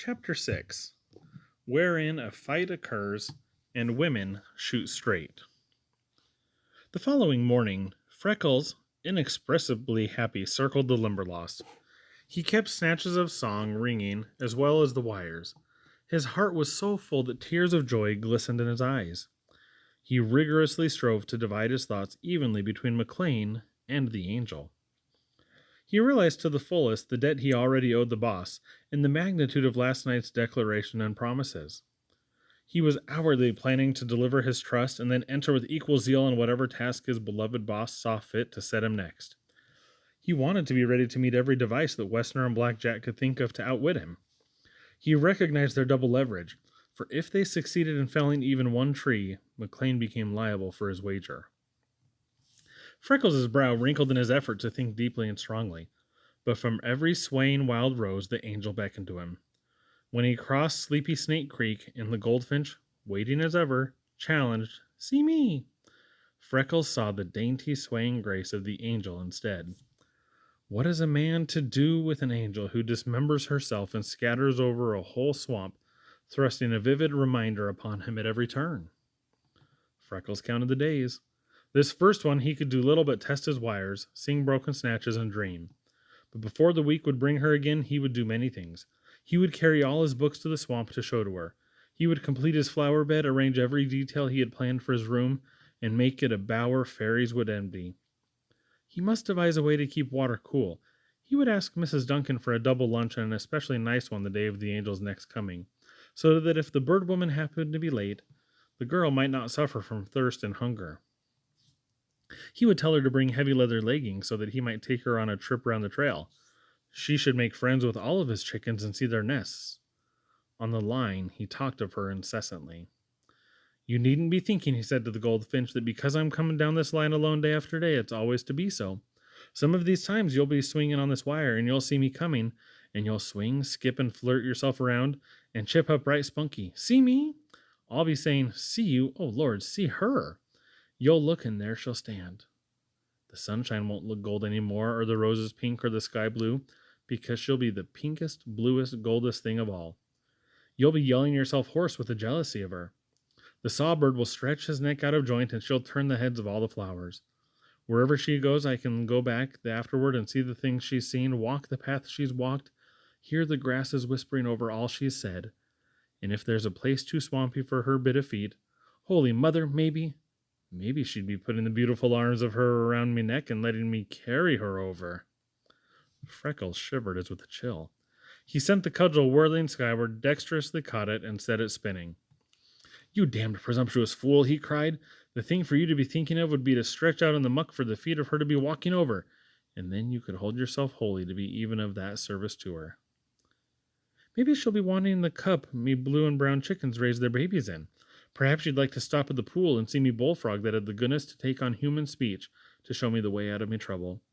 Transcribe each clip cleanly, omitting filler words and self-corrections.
Chapter 6, wherein a fight occurs and women shoot straight. The following morning, Freckles, inexpressibly happy, circled the Limberlost. He kept snatches of song ringing as well as the wires. His heart was so full that tears of joy glistened in his eyes. He rigorously strove to divide his thoughts evenly between McLean and the angel. He realized to the fullest the debt he already owed the boss and the magnitude of last night's declaration and promises. He was hourly planning to deliver his trust and then enter with equal zeal on whatever task his beloved boss saw fit to set him next. He wanted to be ready to meet every device that Westner and Blackjack could think of to outwit him. He recognized their double leverage, for if they succeeded in felling even one tree, McLean became liable for his wager. Freckles' brow wrinkled in his effort to think deeply and strongly, but from every swaying wild rose the angel beckoned to him. When he crossed Sleepy Snake Creek and the goldfinch, waiting as ever, challenged, "See me!" Freckles saw the dainty swaying grace of the angel instead. What is a man to do with an angel who dismembers herself and scatters over a whole swamp, thrusting a vivid reminder upon him at every turn? Freckles counted the days. This first one he could do little but test his wires, sing broken snatches, and dream. But before the week would bring her again, he would do many things. He would carry all his books to the swamp to show to her. He would complete his flower bed, arrange every detail he had planned for his room, and make it a bower fairies would envy. He must devise a way to keep water cool. He would ask Mrs. Duncan for a double lunch and an especially nice one the day of the angel's next coming, so that if the bird woman happened to be late, the girl might not suffer from thirst and hunger. He would tell her to bring heavy leather leggings so that he might take her on a trip around the trail. She should make friends with all of his chickens and see their nests. On the line, he talked of her incessantly. "You needn't be thinking," he said to the goldfinch, "that because I'm coming down this line alone day after day, it's always to be so. Some of these times you'll be swinging on this wire, and you'll see me coming, and you'll swing, skip, and flirt yourself around, and chip up right spunky. See me? I'll be saying, 'See you? Oh, Lord, see her!' You'll look, and there she'll stand. The sunshine won't look gold anymore, or the roses pink, or the sky blue, because she'll be the pinkest, bluest, goldest thing of all. You'll be yelling yourself hoarse with the jealousy of her. The sawbird will stretch his neck out of joint, and she'll turn the heads of all the flowers. Wherever she goes, I can go back afterward and see the things she's seen, walk the path she's walked, hear the grasses whispering over all she's said. And if there's a place too swampy for her bit of feet, Holy Mother, maybe she'd be putting the beautiful arms of her around me neck and letting me carry her over." Freckles shivered as with a chill. He sent the cudgel whirling skyward, dexterously caught it, and set it spinning. "You damned presumptuous fool," he cried. "The thing for you to be thinking of would be to stretch out in the muck for the feet of her to be walking over, and then you could hold yourself holy to be even of that service to her. Maybe she'll be wanting the cup me blue and brown chickens raise their babies in. Perhaps you'd like to stop at the pool and see me bullfrog that had the goodness to take on human speech to show me the way out of me trouble.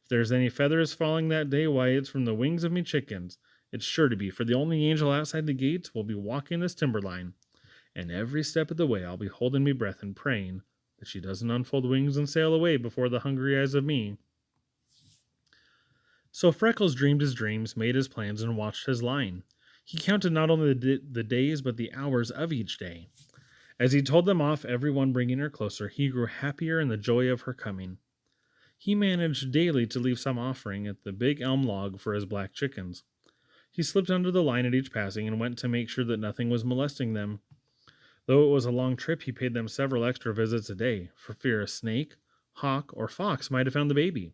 If there's any feathers falling that day, why, it's from the wings of me chickens. It's sure to be, for the only angel outside the gates will be walking this timberline, and every step of the way I'll be holding me breath and praying that she doesn't unfold wings and sail away before the hungry eyes of me." So Freckles dreamed his dreams, made his plans, and watched his line. He counted not only the days, but the hours of each day. As he told them off, every one bringing her closer, he grew happier in the joy of her coming. He managed daily to leave some offering at the big elm log for his black chickens. He slipped under the line at each passing and went to make sure that nothing was molesting them. Though it was a long trip, he paid them several extra visits a day, for fear a snake, hawk, or fox might have found the baby.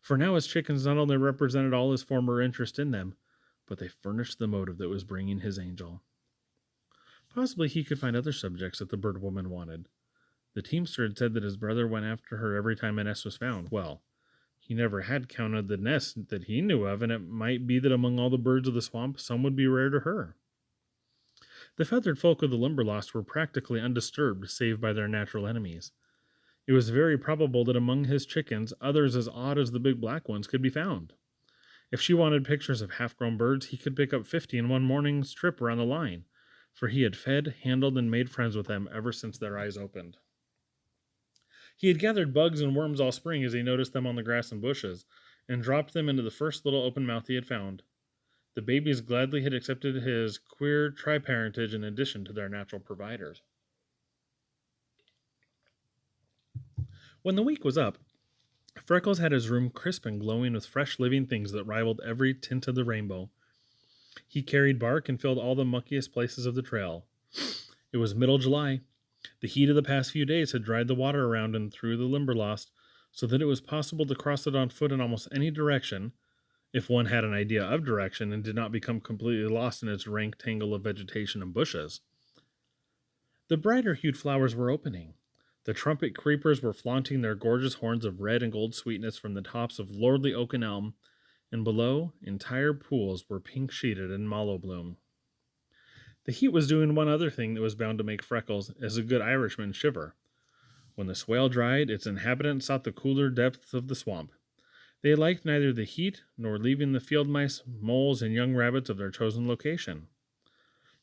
For now his chickens not only represented all his former interest in them, but they furnished the motive that was bringing his angel. Possibly he could find other subjects that the bird woman wanted. The teamster had said that his brother went after her every time a nest was found. Well, he never had counted the nests that he knew of, and it might be that among all the birds of the swamp, some would be rare to her. The feathered folk of the Limberlost were practically undisturbed, save by their natural enemies. It was very probable that among his chickens, others as odd as the big black ones could be found. If she wanted pictures of half-grown birds, he could pick up 50 in one morning's trip around the line, for he had fed, handled, and made friends with them ever since their eyes opened. He had gathered bugs and worms all spring as he noticed them on the grass and bushes, and dropped them into the first little open mouth he had found. The babies gladly had accepted his queer tri-parentage in addition to their natural providers. When the week was up, Freckles had his room crisp and glowing with fresh living things that rivaled every tint of the rainbow. He carried bark and filled all the muckiest places of the trail. It was middle July. The heat of the past few days had dried the water around and through the Limberlost, so that it was possible to cross it on foot in almost any direction, if one had an idea of direction and did not become completely lost in its rank tangle of vegetation and bushes. The brighter hued flowers were opening. The trumpet creepers were flaunting their gorgeous horns of red and gold sweetness from the tops of lordly oak and elm, and below, entire pools were pink sheeted in mallow bloom. The heat was doing one other thing that was bound to make Freckles, as a good Irishman, shiver. When the swale dried, its inhabitants sought the cooler depths of the swamp. They liked neither the heat nor leaving the field mice, moles, and young rabbits of their chosen location.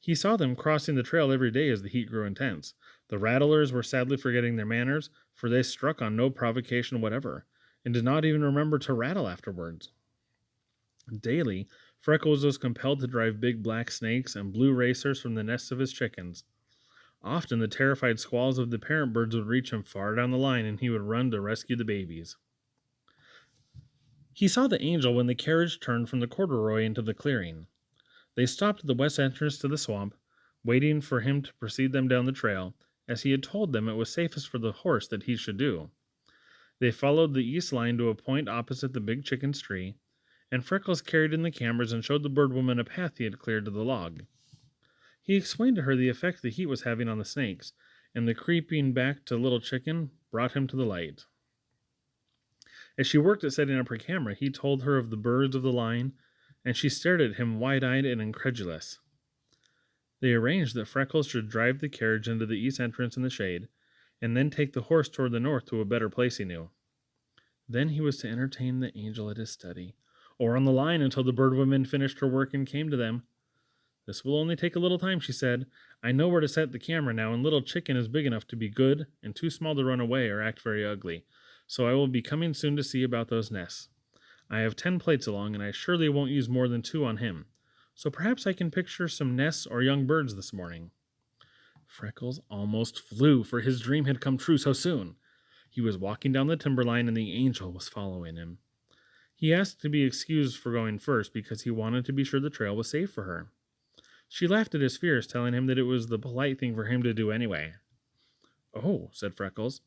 He saw them crossing the trail every day as the heat grew intense. The rattlers were sadly forgetting their manners, for they struck on no provocation whatever, and did not even remember to rattle afterwards. Daily, Freckles was compelled to drive big black snakes and blue racers from the nests of his chickens. Often the terrified squalls of the parent birds would reach him far down the line, and he would run to rescue the babies. He saw the Angel when the carriage turned from the corduroy into the clearing. They stopped at the west entrance to the swamp, waiting for him to precede them down the trail, as he had told them it was safest for the horse that he should do. They followed the east line to a point opposite the big chicken's tree, and Freckles carried in the cameras and showed the bird woman a path he had cleared to the log. He explained to her the effect the heat was having on the snakes, and the creeping back to little chicken brought him to the light. As she worked at setting up her camera, he told her of the birds of the line, and she stared at him wide-eyed and incredulous. They arranged that Freckles should drive the carriage into the east entrance in the shade, and then take the horse toward the north to a better place he knew. Then he was to entertain the Angel at his study, or on the line until the bird woman finished her work and came to them. "This will only take a little time," she said. "I know where to set the camera now, and little chicken is big enough to be good and too small to run away or act very ugly, so I will be coming soon to see about those nests. I have 10 plates along, and I surely won't use more than 2 on him, so perhaps I can picture some nests or young birds this morning." Freckles almost flew, for his dream had come true so soon. He was walking down the timberline, and the Angel was following him. He asked to be excused for going first because he wanted to be sure the trail was safe for her. She laughed at his fears, telling him that it was the polite thing for him to do anyway. "Oh," said Freckles,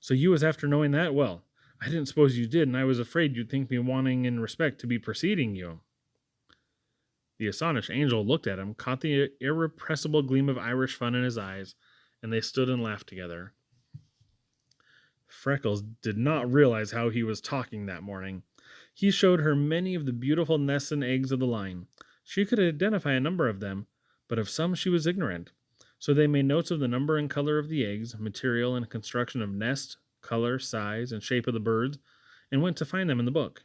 "so you was after knowing that? Well, I didn't suppose you did, and I was afraid you'd think me wanting in respect to be preceding you." The astonished Angel looked at him, caught the irrepressible gleam of Irish fun in his eyes, and they stood and laughed together. Freckles did not realize how he was talking that morning. He showed her many of the beautiful nests and eggs of the line. She could identify a number of them, but of some she was ignorant. So they made notes of the number and color of the eggs, material and construction of nest, color, size, and shape of the birds, and went to find them in the book.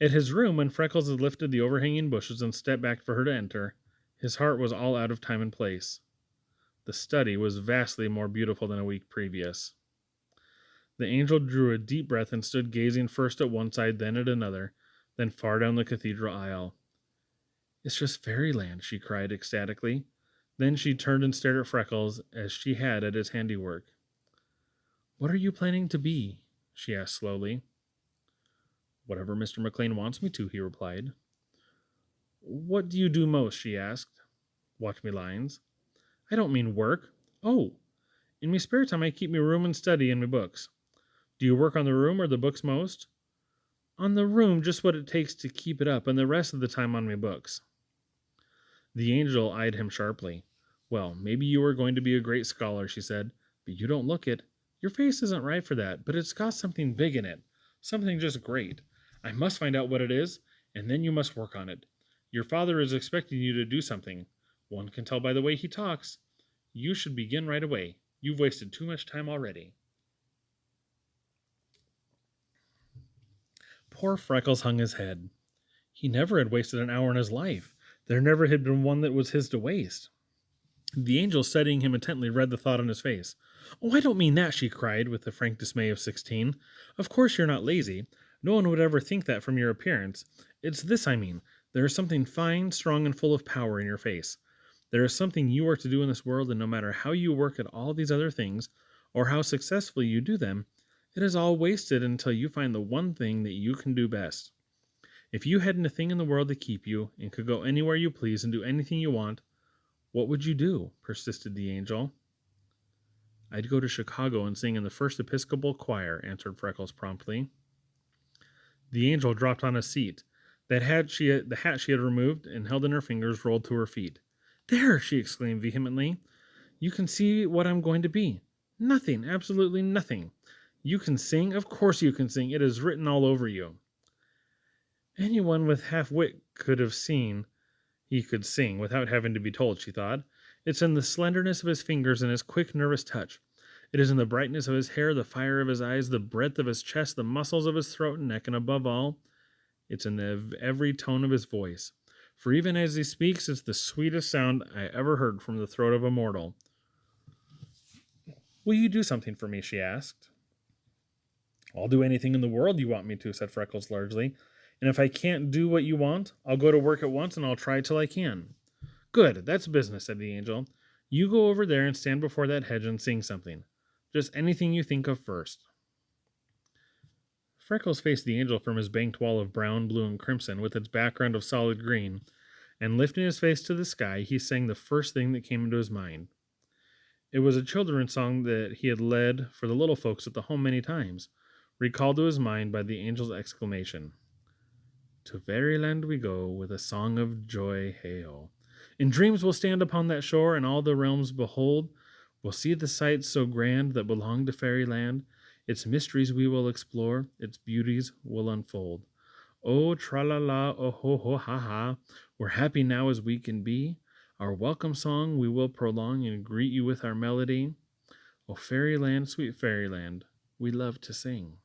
At his room, when Freckles had lifted the overhanging bushes and stepped back for her to enter, his heart was all out of time and place. The study was vastly more beautiful than a week previous. The Angel drew a deep breath and stood gazing first at one side, then at another, then far down the cathedral aisle. "It's just fairyland," she cried ecstatically. Then she turned and stared at Freckles as she had at his handiwork. "What are you planning to be?" she asked slowly. "Whatever Mr. McLean wants me to," he replied. "What do you do most?" she asked. "Watch me lines." "I don't mean work." "Oh, in me spare time I keep me room and study and me books." "Do you work on the room or the books most?" "On the room, just what it takes to keep it up, and the rest of the time on me books." The Angel eyed him sharply. "Well, maybe you are going to be a great scholar," she said, "but you don't look it. Your face isn't right for that, but it's got something big in it. Something just great. I must find out what it is, and then you must work on it. Your father is expecting you to do something. One can tell by the way he talks. You should begin right away. You've wasted too much time already." Poor Freckles hung his head. He never had wasted an hour in his life. There never had been one that was his to waste. The Angel, studying him intently, read the thought on his face. "Oh, I don't mean that," she cried, with the frank dismay of 16. "Of course you're not lazy. No one would ever think that from your appearance. It's this I mean. There is something fine, strong, and full of power in your face. There is something you are to do in this world, and no matter how you work at all these other things, or how successfully you do them, it is all wasted until you find the one thing that you can do best. If you hadn't a thing in the world to keep you, and could go anywhere you please and do anything you want, what would you do? Persisted the angel. I'd go to Chicago and sing in the First Episcopal Choir, answered Freckles promptly. The angel dropped on a seat. The hat she had removed and held in her fingers rolled to her feet. There! She exclaimed vehemently. You can see what I'm going to be. Nothing, absolutely nothing. You can sing? Of course you can sing. It is written all over you. Anyone with half-wit could have seen he could sing without having to be told, she thought. It's in the slenderness of his fingers and his quick, nervous touch. It is in the brightness of his hair, the fire of his eyes, the breadth of his chest, the muscles of his throat and neck, and above all, it's in every tone of his voice. For even as he speaks, it's the sweetest sound I ever heard from the throat of a mortal. Will you do something for me? She asked. I'll do anything in the world you want me to, said Freckles largely. And if I can't do what you want, I'll go to work at once and I'll try till I can. Good, that's business, said the angel. You go over there and stand before that hedge and sing something. Just anything you think of first. Freckles faced the angel from his banked wall of brown, blue, and crimson with its background of solid green, and lifting his face to the sky, he sang the first thing that came into his mind. It was a children's song that he had led for the little folks at the home many times, recalled to his mind by the angel's exclamation. To fairyland we go with a song of joy, hey-ho. In dreams we'll stand upon that shore, and all the realms behold. We'll see the sights so grand that belong to fairyland. Its mysteries we will explore, its beauties will unfold. Oh, tra-la-la, oh, ho, ha-ha, we're happy now as we can be. Our welcome song we will prolong and greet you with our melody. Oh, fairyland, sweet fairyland, we love to sing.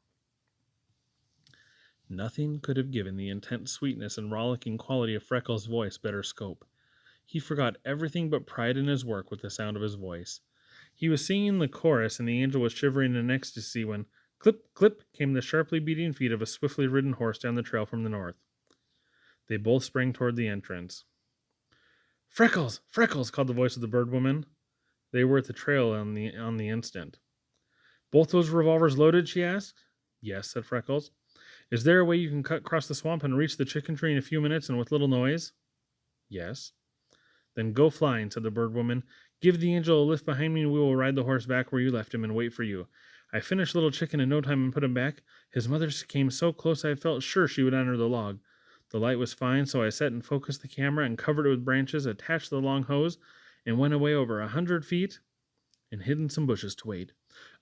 Nothing could have given the intense sweetness and rollicking quality of Freckles' voice better scope. He forgot everything but pride in his work with the sound of his voice. He was singing the chorus, and the angel was shivering in ecstasy when, clip, clip, came the sharply beating feet of a swiftly ridden horse down the trail from the north. They both sprang toward the entrance. Freckles! Freckles! Called the voice of the bird woman. They were at the trail on the instant. Both those revolvers loaded? She asked. Yes, said Freckles. Is there a way you can cut across the swamp and reach the chicken tree in a few minutes and with little noise? Yes. Then go flying, said the bird woman. Give the angel a lift behind me and we will ride the horse back where you left him and wait for you. I finished little chicken in no time and put him back. His mother came so close I felt sure she would enter the log. The light was fine, so I set and focused the camera and covered it with branches, attached the long hose, and went away over 100 feet and hid in some bushes to wait.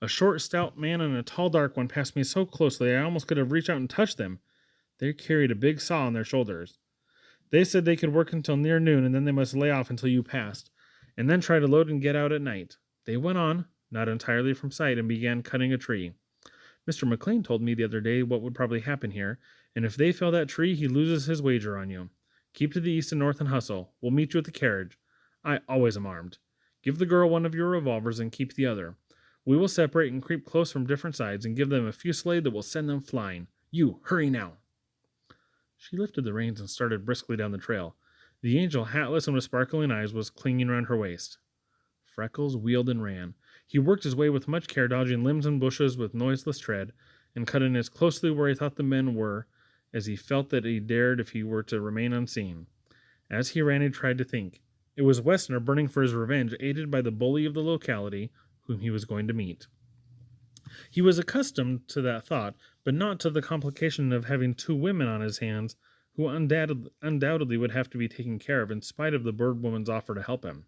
A short, stout man and a tall, dark one passed me so closely I almost could have reached out and touched them. They carried a big saw on their shoulders. They said they could work until near noon, and then they must lay off until you passed, and then try to load and get out at night. They went on, not entirely from sight, and began cutting a tree. Mr. McLean told me the other day what would probably happen here, and if they fell that tree, he loses his wager on you. Keep to the east and north and hustle. We'll meet you at the carriage. I always am armed. Give the girl one of your revolvers and keep the other. We will separate and creep close from different sides and give them a fusillade that will send them flying. You, hurry now. She lifted the reins and started briskly down the trail. The angel, hatless and with sparkling eyes, was clinging round her waist. Freckles wheeled and ran. He worked his way with much care, dodging limbs and bushes with noiseless tread, and cut in as closely where he thought the men were as he felt that he dared if he were to remain unseen. As he ran, he tried to think. It was Wessner burning for his revenge, aided by the bully of the locality, whom he was going to meet. He was accustomed to that thought, but not to the complication of having two women on his hands who undoubtedly would have to be taken care of in spite of the bird woman's offer to help him.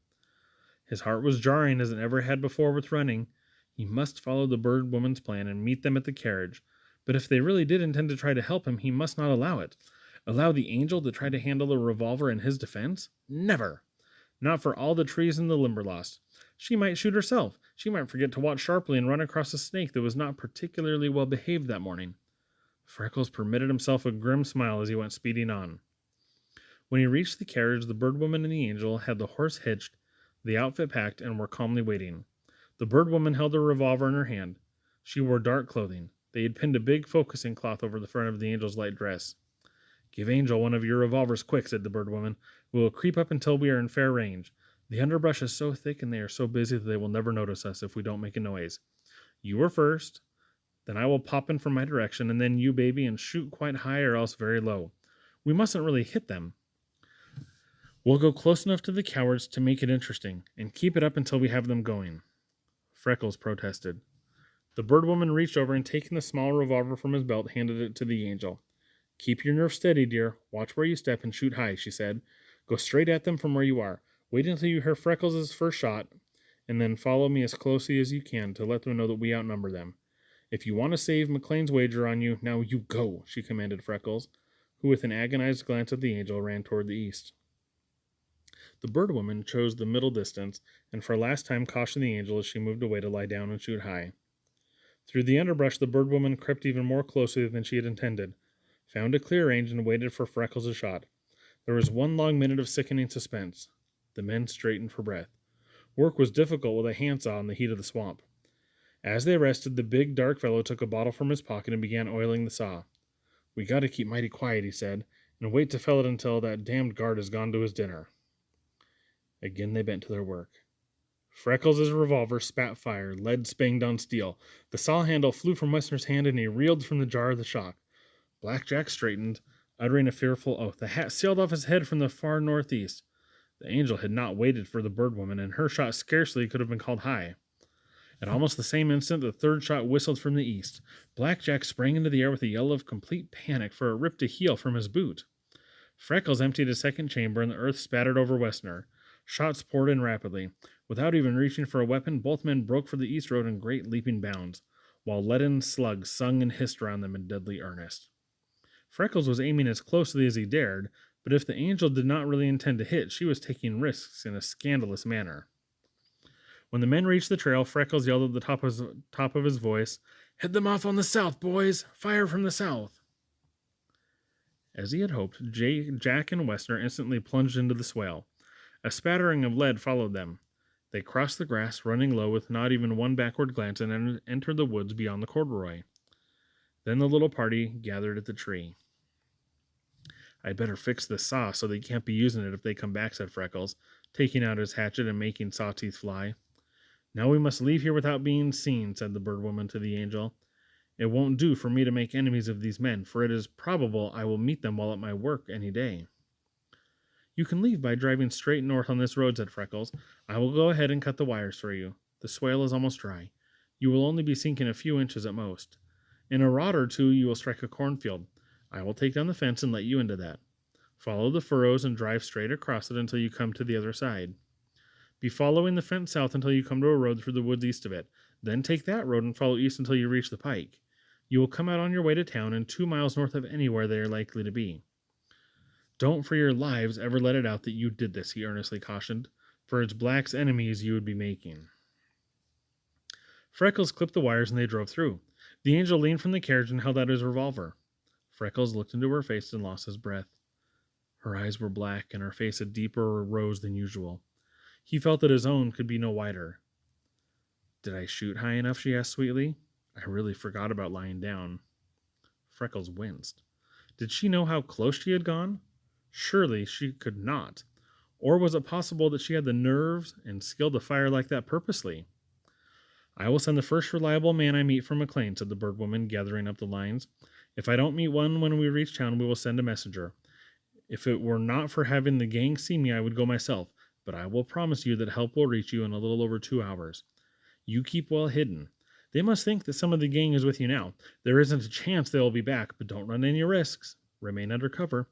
His heart was jarring as it ever had before with running. He must follow the bird woman's plan and meet them at the carriage, but if they really did intend to try to help him, he must not allow it. Allow the angel to try to handle a revolver in his defense? Never! Not for all the trees in the Limberlost. She might shoot herself. She might forget to watch sharply and run across a snake that was not particularly well behaved that morning. Freckles permitted himself a grim smile as he went speeding on. When he reached the carriage, the bird woman and the angel had the horse hitched, the outfit packed, and were calmly waiting. The bird woman held a revolver in her hand. She wore dark clothing. They had pinned a big focusing cloth over the front of the angel's light dress. Give Angel one of your revolvers quick, said the bird woman. We will creep up until we are in fair range. The underbrush is so thick and they are so busy that they will never notice us if we don't make a noise. You are first, then I will pop in from my direction, and then you, baby, and shoot quite high or else very low. We mustn't really hit them. We'll go close enough to the cowards to make it interesting, and keep it up until we have them going. Freckles protested. The bird woman reached over and, taking the small revolver from his belt, handed it to the Angel. Keep your nerve steady, dear. Watch where you step and shoot high, she said. Go straight at them from where you are. Wait until you hear Freckles' first shot, and then follow me as closely as you can to let them know that we outnumber them. If you want to save McLean's wager on you, now you go, she commanded Freckles, who with an agonized glance at the Angel ran toward the east. The bird woman chose the middle distance, and for a last time cautioned the Angel as she moved away to lie down and shoot high. Through the underbrush the bird woman crept even more closely than she had intended, found a clear range, and waited for Freckles' shot. There was one long minute of sickening suspense. The men straightened for breath. Work was difficult with a handsaw in the heat of the swamp. As they rested, the big, dark fellow took a bottle from his pocket and began oiling the saw. We gotta keep mighty quiet, he said, and wait to fell it until that damned guard has gone to his dinner. Again they bent to their work. Freckles' revolver spat fire, lead spanged on steel. The saw handle flew from Westner's hand, and he reeled from the jar of the shock. Black Jack straightened, uttering a fearful oath. The hat sailed off his head from the far northeast. The Angel had not waited for the bird woman, and her shot scarcely could have been called high. At almost the same instant, the third shot whistled from the east. Black Jack sprang into the air with a yell of complete panic, for it ripped a heel from his boot. Freckles emptied a second chamber, and the earth spattered over Westner. Shots poured in rapidly. Without even reaching for a weapon, both men broke for the east road in great leaping bounds, while leaden slugs sung and hissed around them in deadly earnest. Freckles was aiming as closely as he dared, but if the Angel did not really intend to hit, she was taking risks in a scandalous manner. When the men reached the trail, Freckles yelled at the top of his voice, "Head them off on the south, boys! Fire from the south!" As he had hoped, Jack and Westner instantly plunged into the swale. A spattering of lead followed them. They crossed the grass, running low with not even one backward glance, and entered the woods beyond the corduroy. Then the little party gathered at the tree. "I'd better fix this saw so they can't be using it if they come back," said Freckles, taking out his hatchet and making saw teeth fly. "Now we must leave here without being seen," said the bird woman to the Angel. "It won't do for me to make enemies of these men, for it is probable I will meet them while at my work any day." "You can leave by driving straight north on this road," said Freckles. "I will go ahead and cut the wires for you. The swale is almost dry. You will only be sinking a few inches at most. In a rod or two you will strike a cornfield. I will take down the fence and let you into that. Follow the furrows and drive straight across it until you come to the other side. Be following the fence south until you come to a road through the woods east of it. Then take that road and follow east until you reach the pike. You will come out on your way to town and 2 miles north of anywhere they are likely to be. Don't for your lives ever let it out that you did this," he earnestly cautioned, "for it's Black's enemies you would be making." Freckles clipped the wires and they drove through. The Angel leaned from the carriage and held out his revolver. Freckles looked into her face and lost his breath. Her eyes were black and her face a deeper rose than usual. He felt that his own could be no wider. "Did I shoot high enough?" she asked sweetly. "I really forgot about lying down." Freckles winced. Did she know how close she had gone? Surely she could not. Or was it possible that she had the nerves and skill to fire like that purposely? "I will send the first reliable man I meet from McLean," said the bird woman, gathering up the lines. "If I don't meet one when we reach town, we will send a messenger. If it were not for having the gang see me, I would go myself, but I will promise you that help will reach you in a little over 2 hours. You keep well hidden. They must think that some of the gang is with you now. There isn't a chance they will be back, but don't run any risks. Remain under cover.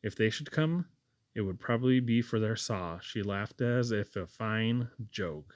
If they should come, it would probably be for their saw." She laughed as if a fine joke.